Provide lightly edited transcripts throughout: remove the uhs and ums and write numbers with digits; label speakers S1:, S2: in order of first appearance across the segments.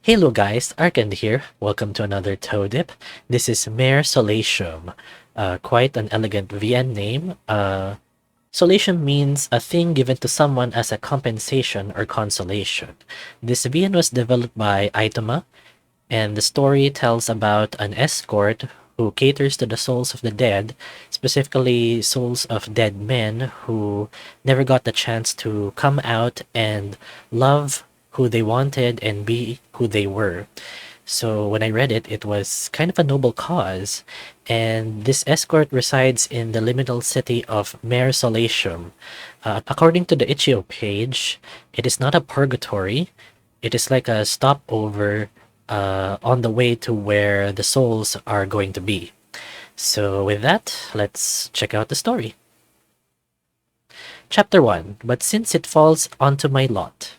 S1: Hello guys, Arkand here. Welcome to another toe dip. This is Mare Solatium. Quite an elegant VN name. Solatium means a thing given to someone as a compensation or consolation. This VN was developed by Itoma, and the story tells about an escort who caters to the souls of the dead, specifically souls of dead men who never got the chance to come out and love who they wanted and be who they were. So when I read it, it was kind of a noble cause, and this escort resides in the liminal city of Mare Solatium. According to the Itch.io page, it is not a purgatory. It is like a stopover on the way to where the souls are going to be. So with that, let's check out the story. Chapter 1, But Since It Falls Onto My Lot.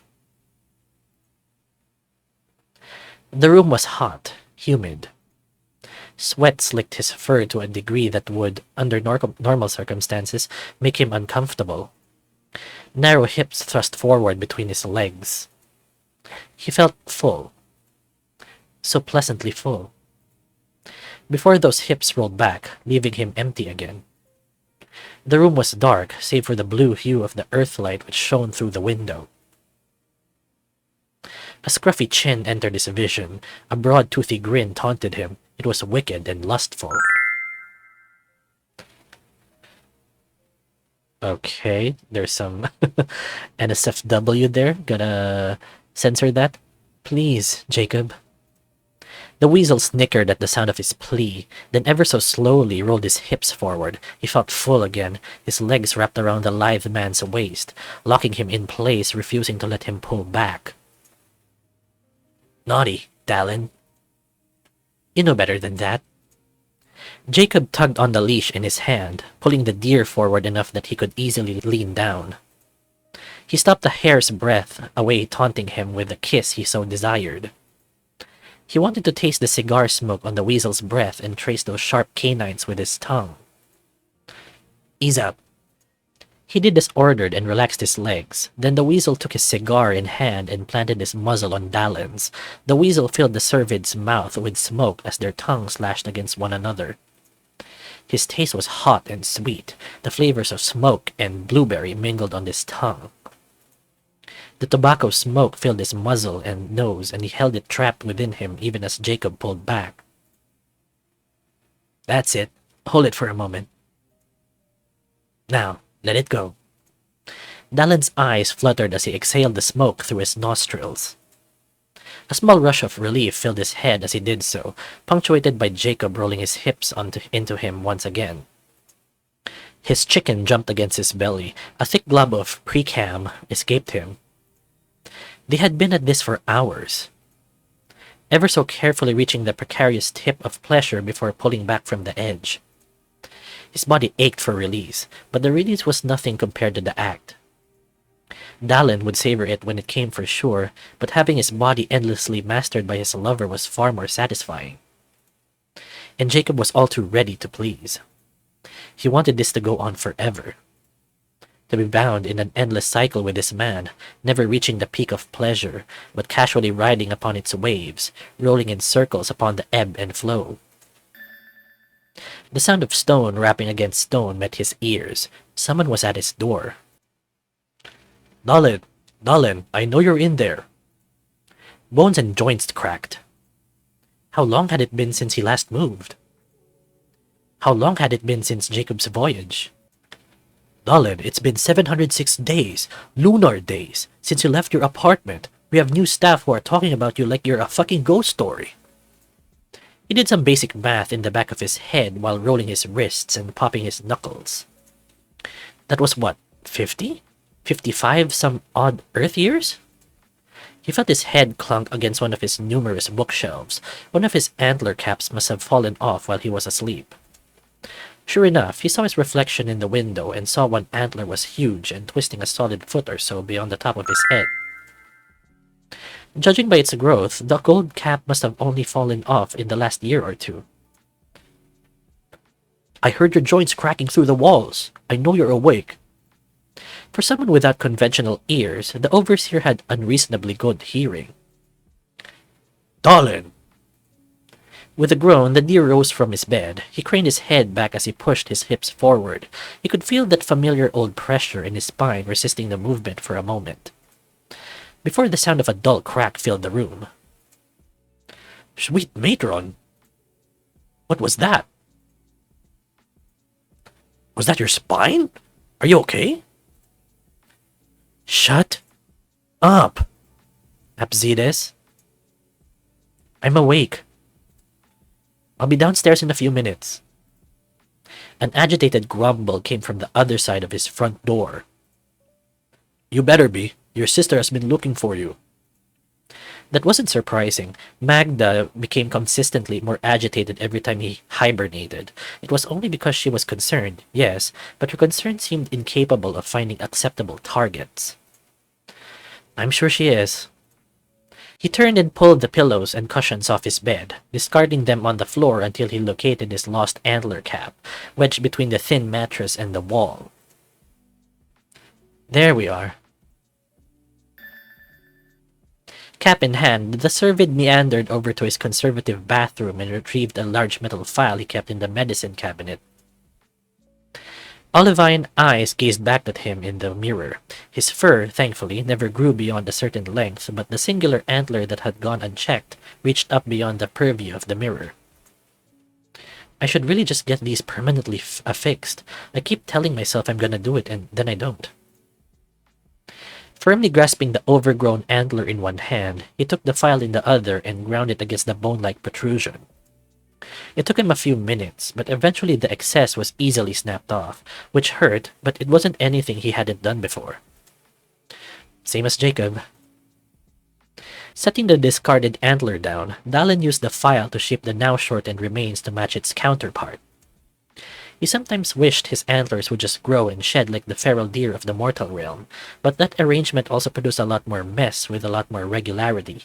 S1: The room was hot, humid. Sweat slicked his fur to a degree that would, under normal circumstances, make him uncomfortable. Narrow hips thrust forward between his legs. He felt full. So pleasantly full. Before those hips rolled back, leaving him empty again. The room was dark, save for the blue hue of the earthlight which shone through the window. A scruffy chin entered his vision. A broad, toothy grin taunted him. It was wicked and lustful. Okay, there's some NSFW there. Gotta censor that. Please, Jacob. The weasel snickered at the sound of his plea, then ever so slowly rolled his hips forward. He felt full again, his legs wrapped around the lithe man's waist, locking him in place, refusing to let him pull back. Naughty, Dahlen. You know better than that. Jacob tugged on the leash in his hand, pulling the deer forward enough that he could easily lean down. He stopped a hair's breadth away, taunting him with the kiss he so desired. He wanted to taste the cigar smoke on the weasel's breath and trace those sharp canines with his tongue. Ease up. He did as ordered and relaxed his legs. Then the weasel took his cigar in hand and planted his muzzle on Dahlen's. The weasel filled the cervid's mouth with smoke as their tongues lashed against one another. His taste was hot and sweet. The flavors of smoke and blueberry mingled on his tongue. The tobacco smoke filled his muzzle and nose, and he held it trapped within him even as Jacob pulled back. That's it. Hold it for a moment. Now, let it go. Dahlen's eyes fluttered as he exhaled the smoke through his nostrils. A small rush of relief filled his head as he did so, punctuated by Jacob rolling his hips into him once again. His chicken jumped against his belly. A thick glob of pre-cam escaped him. They had been at this for hours, ever so carefully reaching the precarious tip of pleasure before pulling back from the edge. His body ached for release, but the release was nothing compared to the act. Dahlen would savor it when it came for sure, but having his body endlessly mastered by his lover was far more satisfying. And Jacob was all too ready to please. He wanted this to go on forever. To be bound in an endless cycle with this man, never reaching the peak of pleasure, but casually riding upon its waves, rolling in circles upon the ebb and flow. The sound of stone rapping against stone met his ears. Someone was at his door. Dahlen, I know you're in there. Bones and joints cracked. How long had it been since he last moved? How long had it been since Jacob's voyage? Dahlen, it's been 706 days, lunar days, since you left your apartment. We have new staff who are talking about you like you're a fucking ghost story. He did some basic math in the back of his head while rolling his wrists and popping his knuckles. That was what, 50? 55 some odd Earth years? He felt his head clunk against one of his numerous bookshelves. One of his antler caps must have fallen off while he was asleep. Sure enough, he saw his reflection in the window and saw one antler was huge and twisting a solid foot or so beyond the top of his head. Judging by its growth, the gold cap must have only fallen off in the last year or two. I heard your joints cracking through the walls. I know you're awake. For someone without conventional ears, the overseer had unreasonably good hearing.
S2: Dahlen!
S1: With a groan, the deer rose from his bed. He craned his head back as he pushed his hips forward. He could feel that familiar old pressure in his spine resisting the movement for a moment, before the sound of a dull crack filled the room.
S2: Sweet matron! What was that? Was that your spine? Are you okay?
S1: Shut up, Apsides. I'm awake. I'll be downstairs in a few minutes. An agitated grumble came from the other side of his front door.
S2: You better be. Your sister has been looking for you.
S1: That wasn't surprising. Magda became consistently more agitated every time he hibernated. It was only because she was concerned, yes, but her concern seemed incapable of finding acceptable targets. I'm sure she is. He turned and pulled the pillows and cushions off his bed, discarding them on the floor until he located his lost antler cap, wedged between the thin mattress and the wall. There we are. Cap in hand, the Servid meandered over to his conservative bathroom and retrieved a large metal file he kept in the medicine cabinet. Olivine eyes gazed back at him in the mirror. His fur, thankfully, never grew beyond a certain length, but the singular antler that had gone unchecked reached up beyond the purview of the mirror. I should really just get these permanently affixed. I keep telling myself I'm gonna do it, and then I don't. Firmly grasping the overgrown antler in one hand, he took the file in the other and ground it against the bone-like protrusion. It took him a few minutes, but eventually the excess was easily snapped off, which hurt, but it wasn't anything he hadn't done before. Same as Jacob. Setting the discarded antler down, Dahlen used the file to shape the now shortened remains to match its counterpart. He sometimes wished his antlers would just grow and shed like the feral deer of the mortal realm, but that arrangement also produced a lot more mess with a lot more regularity.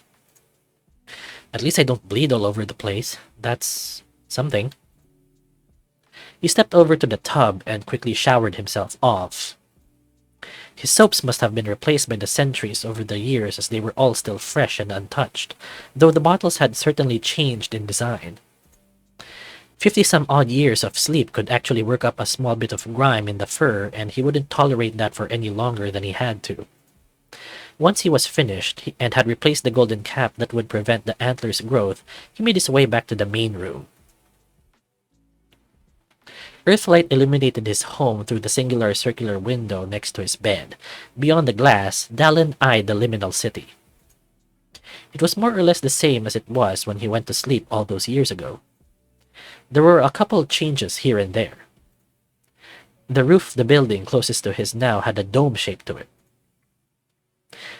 S1: At least I don't bleed all over the place. That's something. He stepped over to the tub and quickly showered himself off. His soaps must have been replaced by the centuries over the years as they were all still fresh and untouched, though the bottles had certainly changed in design. 50-some-odd years of sleep could actually work up a small bit of grime in the fur, and he wouldn't tolerate that for any longer than he had to. Once he was finished and had replaced the golden cap that would prevent the antler's growth, he made his way back to the main room. Earthlight illuminated his home through the singular circular window next to his bed. Beyond the glass, Dahlen eyed the liminal city. It was more or less the same as it was when he went to sleep all those years ago. There were a couple changes here and there. The roof of the building closest to his now had a dome shape to it.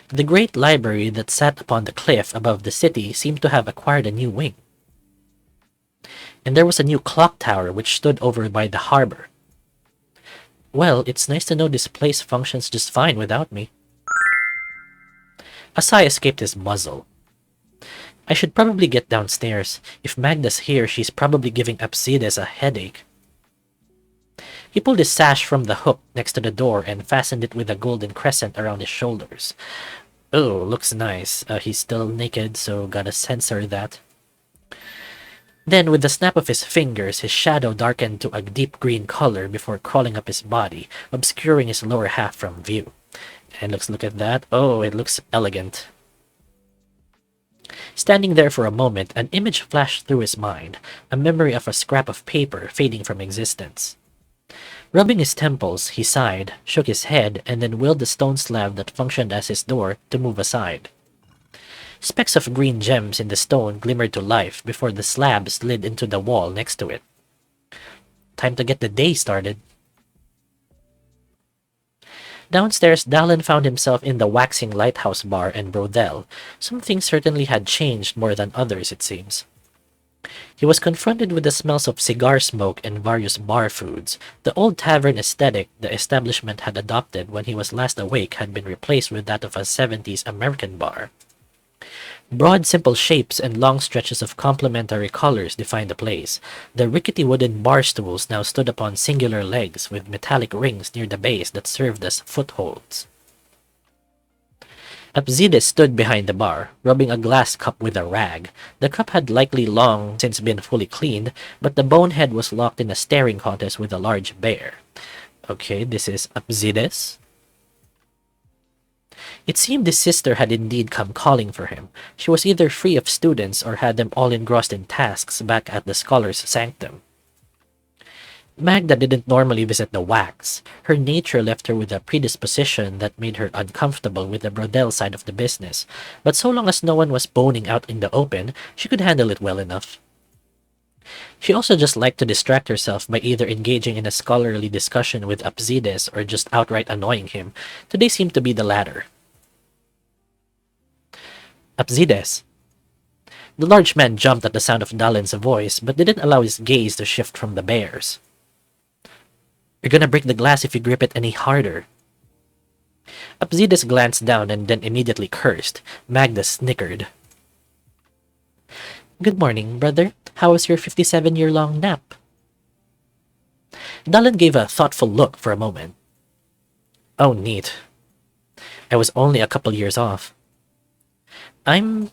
S1: The great library that sat upon the cliff above the city seemed to have acquired a new wing. And there was a new clock tower which stood over by the harbor. Well, it's nice to know this place functions just fine without me. A sigh escaped his muzzle. I should probably get downstairs. If Magda's here, she's probably giving Apsides a headache. He pulled his sash from the hook next to the door and fastened it with a golden crescent around his shoulders. Oh, looks nice. He's still naked, so gotta censor that. Then, with the snap of his fingers, his shadow darkened to a deep green color before crawling up his body, obscuring his lower half from view. And look at that. Oh, it looks elegant. Standing there for a moment, an image flashed through his mind, a memory of a scrap of paper fading from existence. Rubbing his temples, he sighed, shook his head, and then willed the stone slab that functioned as his door to move aside. Specks of green gems in the stone glimmered to life before the slab slid into the wall next to it. Time to get the day started. Downstairs, Dahlen found himself in the waxing lighthouse bar and brothel. Some things certainly had changed more than others, it seems. He was confronted with the smells of cigar smoke and various bar foods. The old tavern aesthetic the establishment had adopted when he was last awake had been replaced with that of a 70s American bar. Broad, simple shapes and long stretches of complementary colors defined the place. The rickety wooden bar stools now stood upon singular legs with metallic rings near the base that served as footholds. Apsides stood behind the bar, rubbing a glass cup with a rag. The cup had likely long since been fully cleaned, but the bonehead was locked in a staring contest with a large bear. Okay, this is Apsides. It seemed his sister had indeed come calling for him. She was either free of students or had them all engrossed in tasks back at the scholar's sanctum. Magda didn't normally visit the wax. Her nature left her with a predisposition that made her uncomfortable with the brodel side of the business, but so long as no one was boning out in the open, she could handle it well enough. She also just liked to distract herself by either engaging in a scholarly discussion with Apsides or just outright annoying him. Today seemed to be the latter. Apsides. The large man jumped at the sound of Dahlen's voice, but didn't allow his gaze to shift from the bear's. You're gonna break the glass if you grip it any harder. Apsides glanced down and then immediately cursed. Magda snickered. Good morning, brother. How was your 57-year-long nap? Dahlen gave a thoughtful look for a moment. Oh, neat. I was only a couple years off. I'm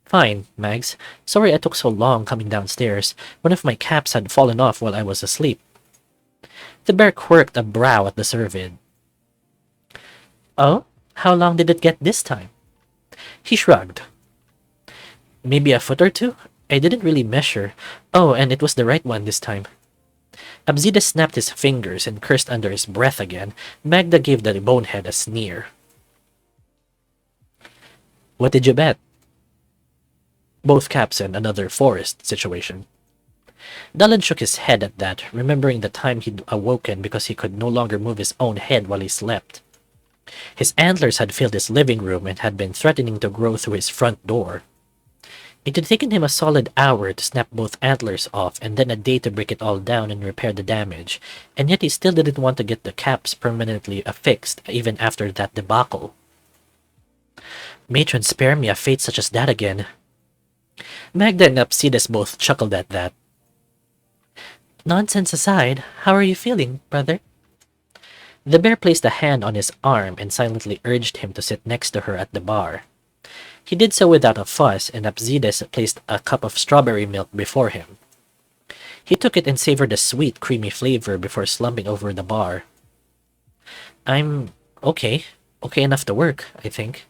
S1: fine, Mags. Sorry I took so long coming downstairs. One of my caps had fallen off while I was asleep. The bear quirked a brow at the servant. Oh? How long did it get this time? He shrugged. Maybe a foot or two? I didn't really measure. Oh, and it was the right one this time. Apsides snapped his fingers and cursed under his breath again. Magda gave the bonehead a sneer. What did you bet? Both caps and another forest situation. Dahlen shook his head at that, remembering the time he'd awoken because he could no longer move his own head while he slept. His antlers had filled his living room and had been threatening to grow through his front door. It had taken him a solid hour to snap both antlers off and then a day to break it all down and repair the damage, and yet he still didn't want to get the caps permanently affixed even after that debacle. Matron, spare me a fate such as that again. Magda and Apsides both chuckled at that. Nonsense aside, how are you feeling, brother? The bear placed a hand on his arm and silently urged him to sit next to her at the bar. He did so without a fuss, and Apsides placed a cup of strawberry milk before him. He took it and savored the sweet, creamy flavor before slumping over the bar. I'm okay. Okay enough to work, I think.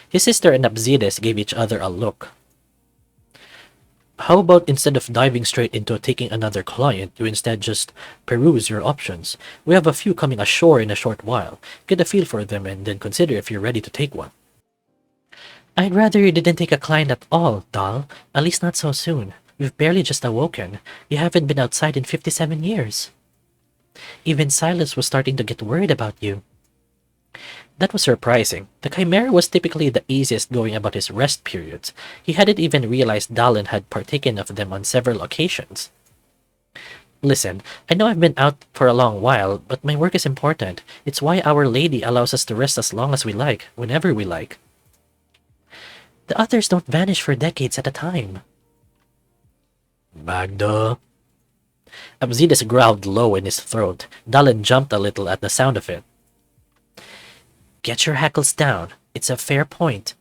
S1: His sister and Apsides gave each other a look. How about instead of diving straight into taking another client, you instead just peruse your options? We have a few coming ashore in a short while. Get a feel for them and then consider if you're ready to take one. I'd rather you didn't take a client at all, Dahl. At least not so soon. You've barely just awoken. You haven't been outside in 57 years. Even Silas was starting to get worried about you. That was surprising. The Chimera was typically the easiest going about his rest periods. He hadn't even realized Dahlen had partaken of them on several occasions. Listen, I know I've been out for a long while, but my work is important. It's why Our Lady allows us to rest as long as we like, whenever we like. The others don't vanish for decades at a time. Magda. Apsides growled low in his throat. Dahlen jumped a little at the sound of it. Get your hackles down. It's a fair point.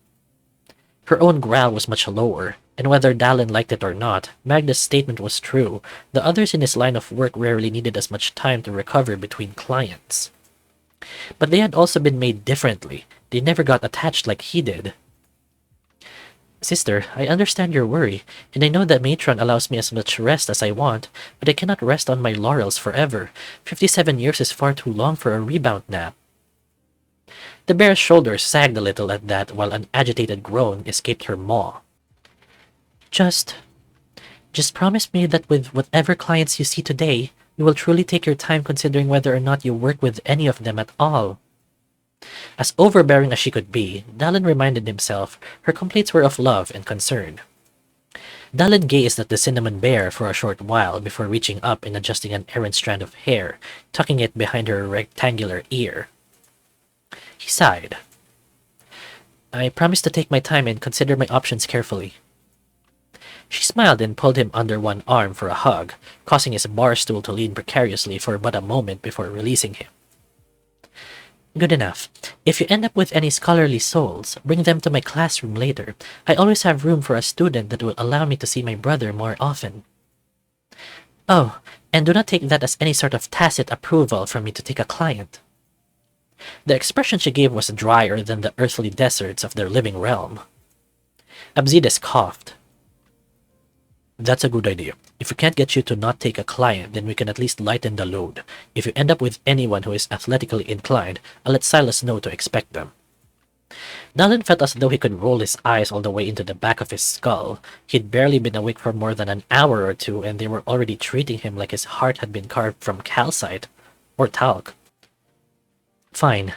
S1: Her own growl was much lower, and whether Dahlen liked it or not, Magda's statement was true. The others in his line of work rarely needed as much time to recover between clients. But they had also been made differently. They never got attached like he did. Sister, I understand your worry, and I know that Matron allows me as much rest as I want, but I cannot rest on my laurels forever. 57 years is far too long for a rebound nap. The bear's shoulders sagged a little at that while an agitated groan escaped her maw. Just promise me that with whatever clients you see today, you will truly take your time considering whether or not you work with any of them at all. As overbearing as she could be, Dahlen reminded himself her complaints were of love and concern. Dahlen gazed at the cinnamon bear for a short while before reaching up and adjusting an errant strand of hair, tucking it behind her rectangular ear. He sighed. I promise to take my time and consider my options carefully. She smiled and pulled him under one arm for a hug, causing his bar stool to lean precariously for but a moment before releasing him. Good enough. If you end up with any scholarly souls, bring them to my classroom later. I always have room for a student that will allow me to see my brother more often. Oh, and do not take that as any sort of tacit approval from me to take a client. The expression she gave was drier than the earthly deserts of their living realm. Absides coughed. That's a good idea. If we can't get you to not take a client, then we can at least lighten the load. If you end up with anyone who is athletically inclined, I'll let Silas know to expect them. Dahlen felt as though he could roll his eyes all the way into the back of his skull. He'd barely been awake for more than an hour or two, and they were already treating him like his heart had been carved from calcite or talc. Fine.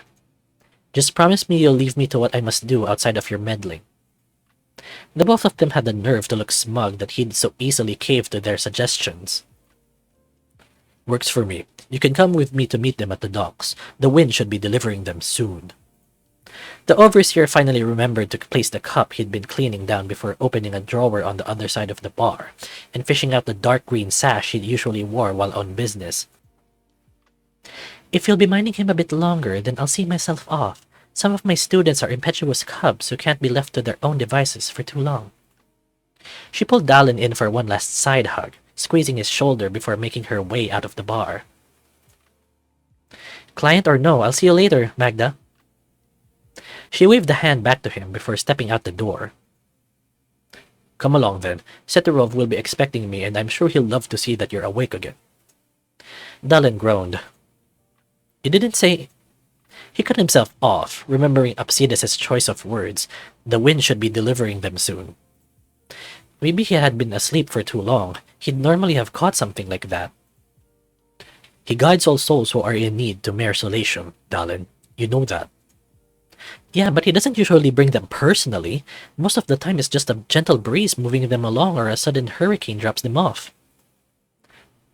S1: Just promise me you'll leave me to what I must do outside of your meddling. The both of them had the nerve to look smug that he'd so easily caved to their suggestions. Works for me. You can come with me to meet them at the docks. The wind should be delivering them soon. The overseer finally remembered to place the cup he'd been cleaning down before opening a drawer on the other side of the bar, and fishing out the dark green sash he'd usually wore while on business. If you'll be minding him a bit longer, then I'll see myself off. Some of my students are impetuous cubs who can't be left to their own devices for too long. She pulled Dahlen in for one last side hug, squeezing his shoulder before making her way out of the bar. Client or no, I'll see you later, Magda. She waved the hand back to him before stepping out the door. Come along then. Seterov will be expecting me, and I'm sure he'll love to see that you're awake again. Dahlen groaned. You didn't say... He cut himself off, remembering Absides' choice of words. The wind should be delivering them soon. Maybe he had been asleep for too long. He'd normally have caught something like that. He guides all souls who are in need to Mare Solatium, Dahlen. You know that. Yeah, but he doesn't usually bring them personally. Most of the time it's just a gentle breeze moving them along or a sudden hurricane drops them off.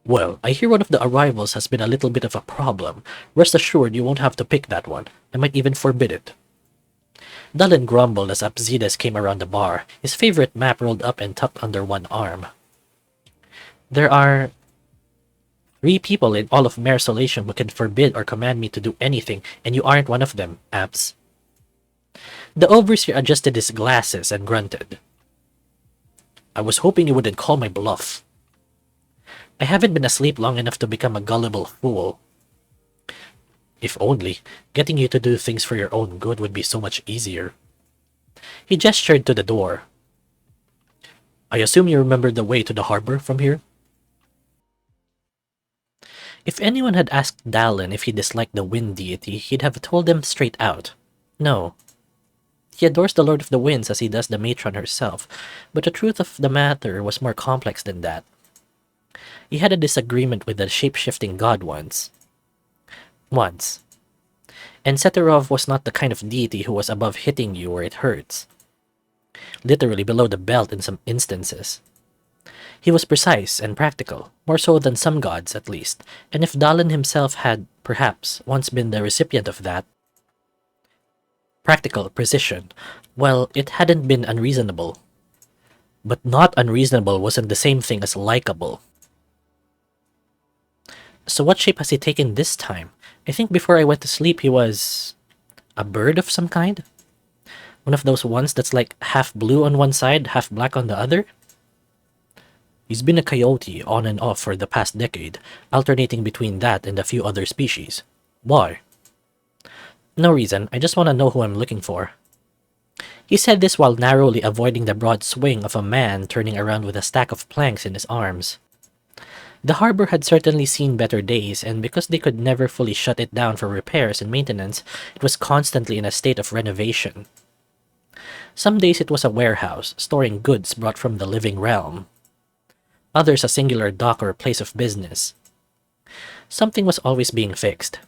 S1: Well, I hear one of the arrivals has been a little bit of a problem. Rest assured you won't have to pick that one. I might even forbid it. Dahlen grumbled as Absides came around the bar, his favorite map rolled up and tucked under one arm. There are 3 people in all of Mare Solatium who can forbid or command me to do anything, and you aren't one of them, Abs. The overseer adjusted his glasses and grunted. I was hoping you wouldn't call my bluff. I haven't been asleep long enough to become a gullible fool. If only, getting you to do things for your own good would be so much easier. He gestured to the door. I assume you remember the way to the harbor from here? If anyone had asked Dahlen if he disliked the wind deity, he'd have told them straight out. No. He adores the Lord of the Winds as he does the matron herself, but the truth of the matter was more complex than that. He had a disagreement with the shape-shifting god once. And Seterov was not the kind of deity who was above hitting you where it hurts. Literally below the belt in some instances. He was precise and practical, more so than some gods at least, and if Dahlen himself had, perhaps, once been the recipient of that practical precision, well, it hadn't been unreasonable. But not unreasonable wasn't the same thing as likable. So what shape has he taken this time? I think before I went to sleep he was... a bird of some kind? One of those ones that's like half blue on one side, half black on the other? He's been a coyote on and off for the past decade, alternating between that and a few other species. Why? No reason, I just want to know who I'm looking for. He said this while narrowly avoiding the broad swing of a man turning around with a stack of planks in his arms. The harbor had certainly seen better days, and because they could never fully shut it down for repairs and maintenance, it was constantly in a state of renovation. Some days it was a warehouse, storing goods brought from the living realm. Others a singular dock or place of business. Something was always being fixed.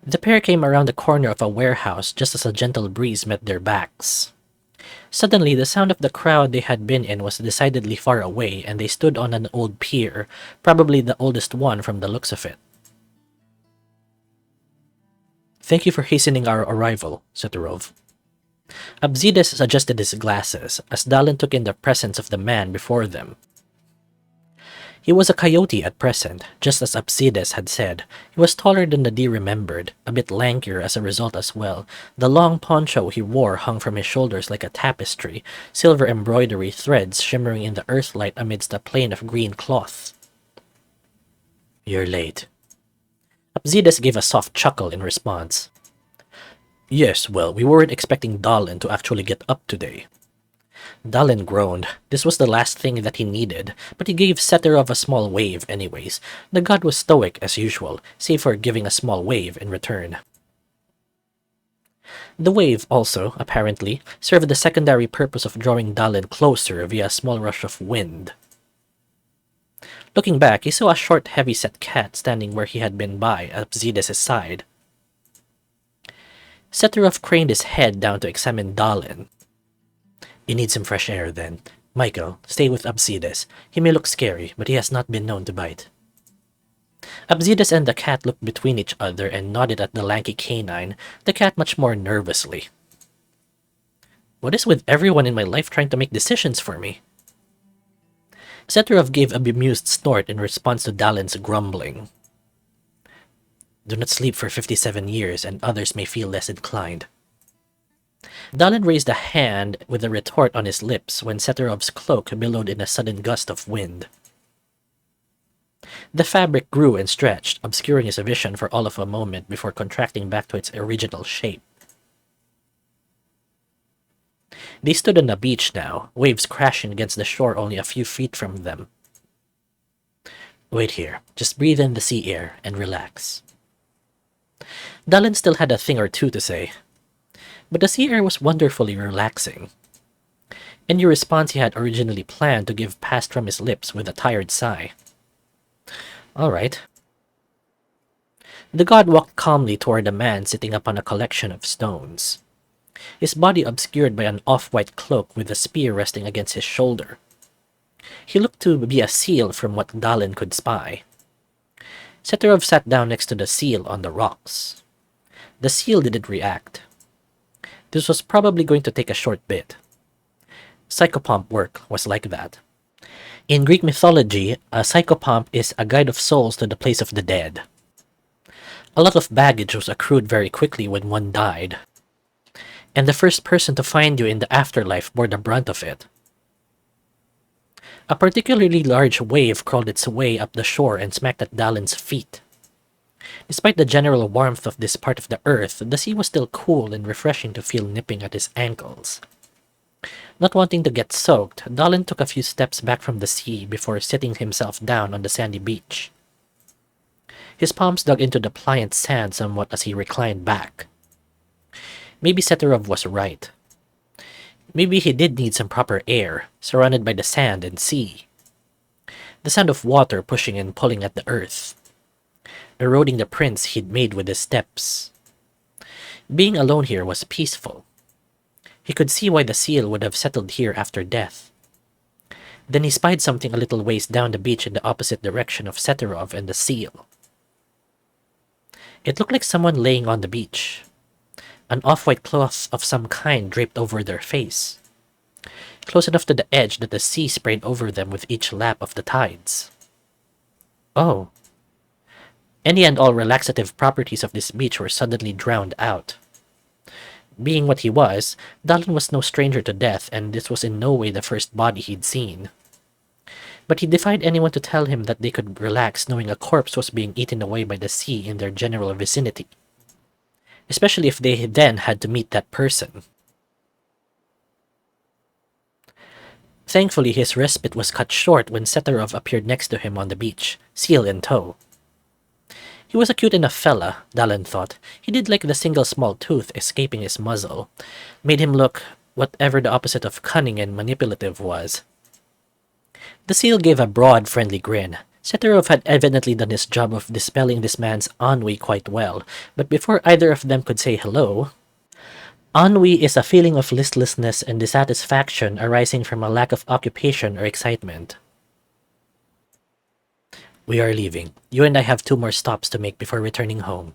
S1: The pair came around the corner of a warehouse just as a gentle breeze met their backs. Suddenly, the sound of the crowd they had been in was decidedly far away, and they stood on an old pier, probably the oldest one from the looks of it. Thank you for hastening our arrival, Seterov. Absides adjusted his glasses, as Dahlen took in the presence of the man before them. He was a coyote at present, just as Apsides had said. He was taller than the deer remembered, a bit lankier as a result as well. The long poncho he wore hung from his shoulders like a tapestry, silver embroidery threads shimmering in the earthlight amidst a plain of green cloth. "You're late." Apsides gave a soft chuckle in response. "Yes, well, we weren't expecting Dahlen to actually get up today." Dahlen groaned. This was the last thing that he needed, but he gave Seterov a small wave anyways. The god was stoic as usual, save for giving a small wave in return. The wave also, apparently, served the secondary purpose of drawing Dahlen closer via a small rush of wind. Looking back, he saw a short, heavy-set cat standing where he had been by Apsides' side. Seterov craned his head down to examine Dahlen. "You need some fresh air, then. Michael, stay with Apsides. He may look scary, but he has not been known to bite." Apsides and the cat looked between each other and nodded at the lanky canine, the cat much more nervously. "What is with everyone in my life trying to make decisions for me?" Seterov gave a bemused snort in response to Dahlen's grumbling. "Do not sleep for 57 years, and others may feel less inclined." Dahlen raised a hand with a retort on his lips when Seterov's cloak billowed in a sudden gust of wind. The fabric grew and stretched, obscuring his vision for all of a moment before contracting back to its original shape. They stood on the beach now, waves crashing against the shore only a few feet from them. "Wait here. Just breathe in the sea air and relax." Dahlen still had a thing or two to say, but the sea air was wonderfully relaxing. Any response he had originally planned to give passed from his lips with a tired sigh. "All right." The god walked calmly toward a man sitting upon a collection of stones, his body obscured by an off-white cloak with a spear resting against his shoulder. He looked to be a seal from what Dahlen could spy. Seterov sat down next to the seal on the rocks. The seal didn't react. This was probably going to take a short bit. Psychopomp work was like that. In Greek mythology, a psychopomp is a guide of souls to the place of the dead. A lot of baggage was accrued very quickly when one died, and the first person to find you in the afterlife bore the brunt of it. A particularly large wave crawled its way up the shore and smacked at Dahlen's feet. Despite the general warmth of this part of the earth, the sea was still cool and refreshing to feel nipping at his ankles. Not wanting to get soaked, Dahlen took a few steps back from the sea before sitting himself down on the sandy beach. His palms dug into the pliant sand somewhat as he reclined back. Maybe Seterov was right. Maybe he did need some proper air, surrounded by the sand and sea. The sound of water pushing and pulling at the earth, eroding the prints he'd made with his steps. Being alone here was peaceful. He could see why the seal would have settled here after death. Then he spied something a little ways down the beach in the opposite direction of Seterov and the seal. It looked like someone laying on the beach. An off-white cloth of some kind draped over their face, close enough to the edge that the sea sprayed over them with each lap of the tides. Oh. Any and all relaxative properties of this beach were suddenly drowned out. Being what he was, Dahlen was no stranger to death, and this was in no way the first body he'd seen. But he defied anyone to tell him that they could relax knowing a corpse was being eaten away by the sea in their general vicinity, especially if they then had to meet that person. Thankfully, his respite was cut short when Seterov appeared next to him on the beach, seal in tow. He was a cute enough fella, Dahlen thought. He did like the single small tooth escaping his muzzle. Made him look whatever the opposite of cunning and manipulative was. The seal gave a broad, friendly grin. Seterov had evidently done his job of dispelling this man's ennui quite well, but before either of them could say hello... Ennui is a feeling of listlessness and dissatisfaction arising from a lack of occupation or excitement. "We are leaving. You and I have 2 more stops to make before returning home."